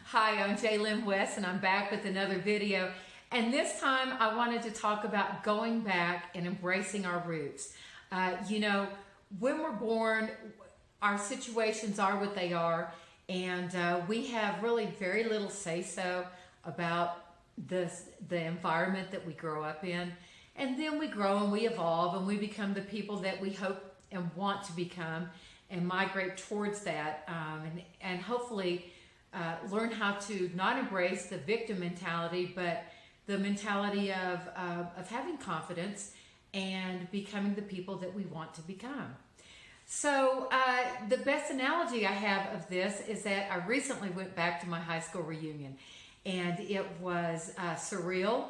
Hi, I'm Jaylynn West and I'm back with another video. And this time I wanted to talk about going back and embracing our roots. When we're born, our situations are what they are, and we have really very little say-so about the environment that we grow up in. And then we grow and we evolve and we become the people that we hope and want to become and migrate towards that, and hopefully learn how to not embrace the victim mentality, but the mentality of having confidence and becoming the people that we want to become. So the best analogy I have of this is that I recently went back to my high school reunion, and it was surreal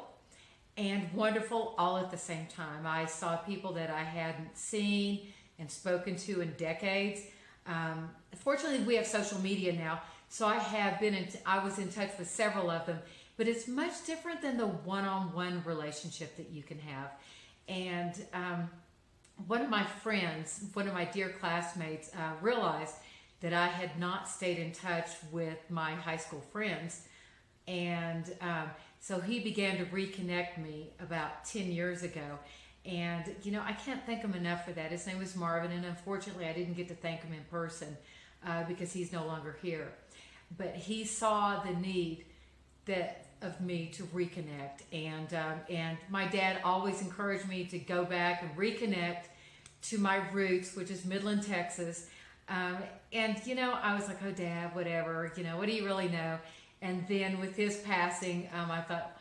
and wonderful all at the same time. I saw people that I hadn't seen and spoken to in decades. Fortunately, we have social media now, so I was in touch with several of them, but it's much different than the one-on-one relationship that you can have. And one of my friends, one of my dear classmates, realized that I had not stayed in touch with my high school friends, and so he began to reconnect me about 10 years ago. And, I can't thank him enough for that. His name was Marvin, and unfortunately I didn't get to thank him in person because he's no longer here. But he saw the need of me to reconnect. And my dad always encouraged me to go back and reconnect to my roots, which is Midland, Texas. I was like, oh, Dad, whatever, what do you really know? And then with his passing, I thought,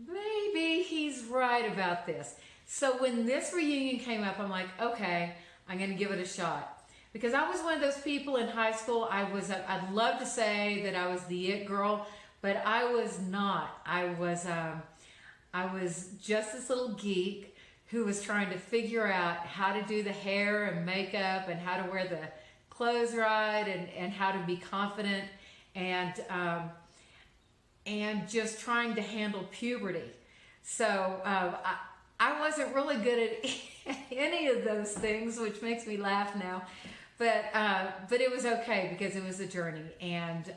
maybe he's right about this. So when this reunion came up, I'm like, okay, I'm going to give it a shot. Because I was one of those people in high school, I'd love to say that I was the it girl, but I was not. I was just this little geek who was trying to figure out how to do the hair and makeup and how to wear the clothes right, and how to be confident, and just trying to handle puberty. So I wasn't really good at any of those things, which makes me laugh now. But it was okay because it was a journey, and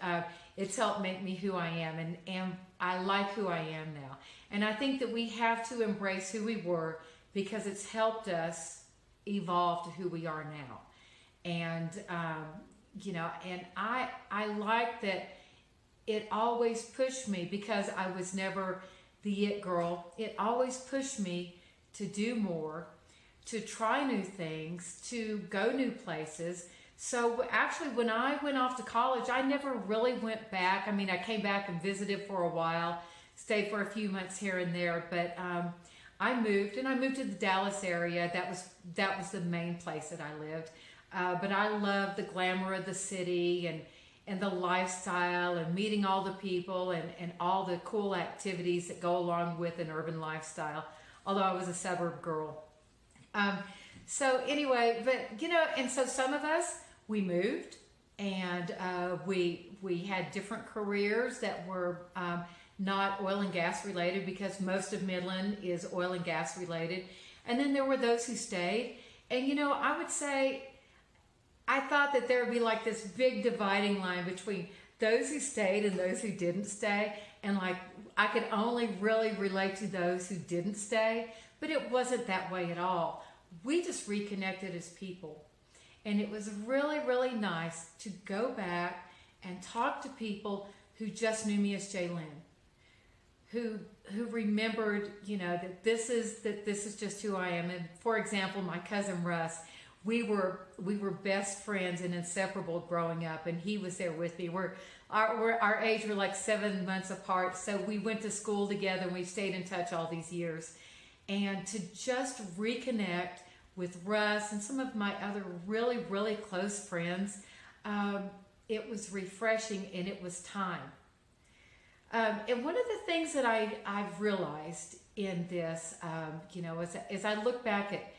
it's helped make me who I am, and I like who I am now. And I think that we have to embrace who we were because it's helped us evolve to who we are now. And and I like that. It always pushed me, because I was never the it girl. It always pushed me to do more, to try new things, to go new places. So actually, when I went off to college, I never really went back. I mean, I came back and visited for a while, stayed for a few months here and there, but I moved to the Dallas area. That was the main place that I lived. But I loved the glamour of the city, and the lifestyle, and meeting all the people, and all the cool activities that go along with an urban lifestyle, although I was a suburb girl. So anyway, but and so some of us, we moved, and we had different careers that were not oil and gas related, because most of Midland is oil and gas related. And then there were those who stayed, and I would say, I thought that there would be like this big dividing line between those who stayed and those who didn't stay. And like, I could only really relate to those who didn't stay, but it wasn't that way at all. We just reconnected as people. And it was really, really nice to go back and talk to people who just knew me as Jaylynn, who remembered, that this is just who I am. And for example, my cousin Russ, we were best friends and inseparable growing up, and he was there with me. Our age were like 7 months apart, so we went to school together, and we stayed in touch all these years. And to just reconnect with Russ and some of my other really, really close friends, it was refreshing, and it was time. And one of the things that I've realized in this, as I look back at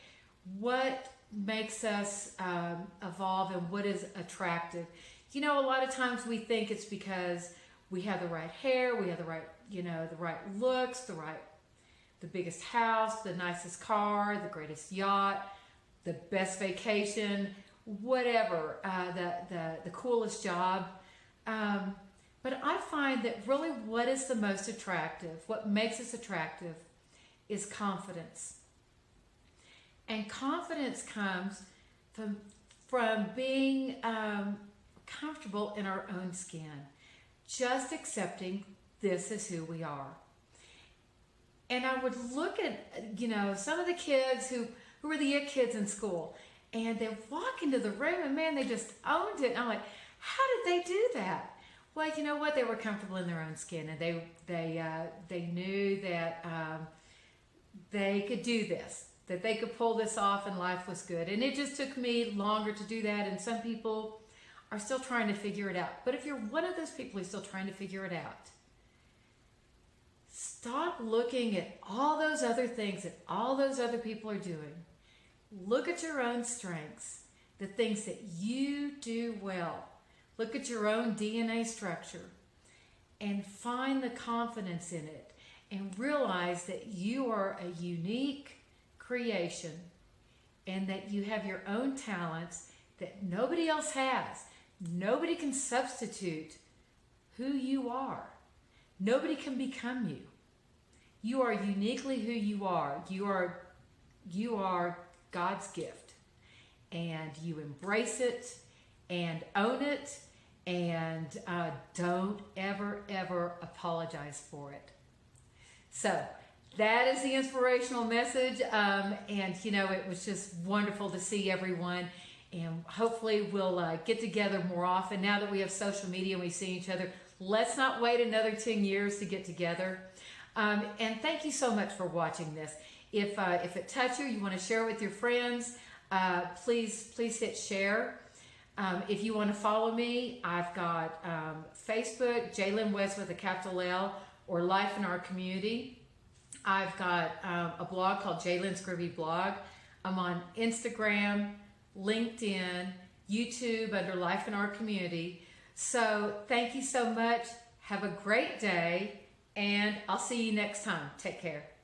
what makes us evolve and what is attractive. A lot of times we think it's because we have the right hair, we have the right looks, the biggest house, the nicest car, the greatest yacht, the best vacation, whatever, the coolest job. But I find that really what is the most attractive, what makes us attractive, is confidence. And confidence comes from being comfortable in our own skin, just accepting this is who we are. And I would look at, some of the kids who were the it kids in school, and they'd walk into the room and man, they just owned it. And I'm like, how did they do that? Well, you know what? They were comfortable in their own skin, and they knew that they could do this, that they could pull this off, and life was good. And it just took me longer to do that, and some people are still trying to figure it out. But if you're one of those people who's still trying to figure it out, stop looking at all those other things that all those other people are doing. Look at your own strengths, the things that you do well. Look at your own DNA structure and find the confidence in it, and realize that you are a unique creation and that you have your own talents that nobody else has. Nobody can substitute who you are. Nobody can become you. You are uniquely who you are. You are God's gift, and you embrace it and own it, and don't ever apologize for it. So that is the inspirational message, and it was just wonderful to see everyone, and hopefully we'll get together more often now that we have social media and we see each other. Let's not wait another 10 years to get together. And thank you so much for watching this. If it touched you, you want to share it with your friends, please hit share. If you want to follow me, I've got Facebook, Jaylyn West with a capital L, or Life in Our Community. I've got a blog called Jaylyn's Groovy Blog. I'm on Instagram, LinkedIn, YouTube under Life in Our Community. So thank you so much. Have a great day, and I'll see you next time. Take care.